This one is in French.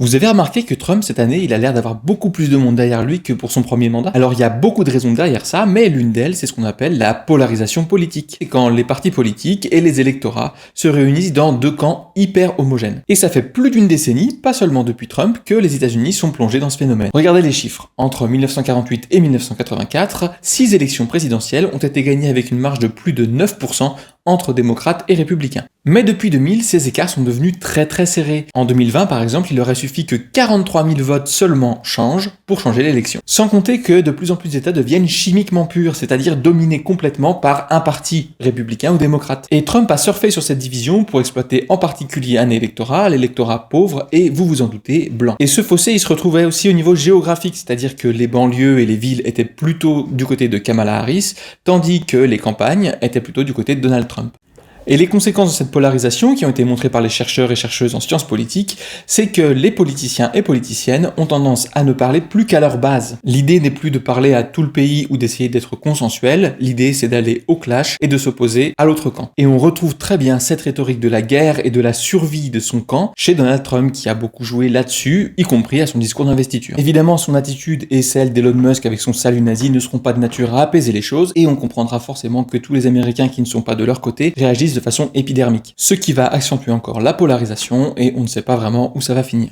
Vous avez remarqué que Trump, cette année, il a l'air d'avoir beaucoup plus de monde derrière lui que pour son premier mandat? Alors, il y a beaucoup de raisons derrière ça, mais l'une d'elles, c'est ce qu'on appelle la polarisation politique. C'est quand les partis politiques et les électorats se réunissent dans deux camps hyper homogènes. Et ça fait plus d'une décennie, pas seulement depuis Trump, que les États-Unis sont plongés dans ce phénomène. Regardez les chiffres. Entre 1948 et 1984, 6 élections présidentielles ont été gagnées avec une marge de plus de 9% entre démocrates et républicains. Mais depuis 2000, ces écarts sont devenus très serrés. En 2020, par exemple, il aurait suffi que 43 000 votes seulement changent pour changer l'élection. Sans compter que de plus en plus d'États deviennent chimiquement purs, c'est-à-dire dominés complètement par un parti républicain ou démocrate. Et Trump a surfé sur cette division pour exploiter en particulier un électorat, l'électorat pauvre et, vous vous en doutez, blanc. Et ce fossé, il se retrouvait aussi au niveau géographique, c'est-à-dire que les banlieues et les villes étaient plutôt du côté de Kamala Harris, tandis que les campagnes étaient plutôt du côté de Donald Trump. Et les conséquences de cette polarisation, qui ont été montrées par les chercheurs et chercheuses en sciences politiques, c'est que les politiciens et politiciennes ont tendance à ne parler plus qu'à leur base. L'idée n'est plus de parler à tout le pays ou d'essayer d'être consensuel, l'idée c'est d'aller au clash et de s'opposer à l'autre camp. Et on retrouve très bien cette rhétorique de la guerre et de la survie de son camp chez Donald Trump qui a beaucoup joué là-dessus, y compris à son discours d'investiture. Évidemment, son attitude et celle d'Elon Musk avec son salut nazi ne seront pas de nature à apaiser les choses et on comprendra forcément que tous les Américains qui ne sont pas de leur côté réagissent de façon épidermique, ce qui va accentuer encore la polarisation et on ne sait pas vraiment où ça va finir.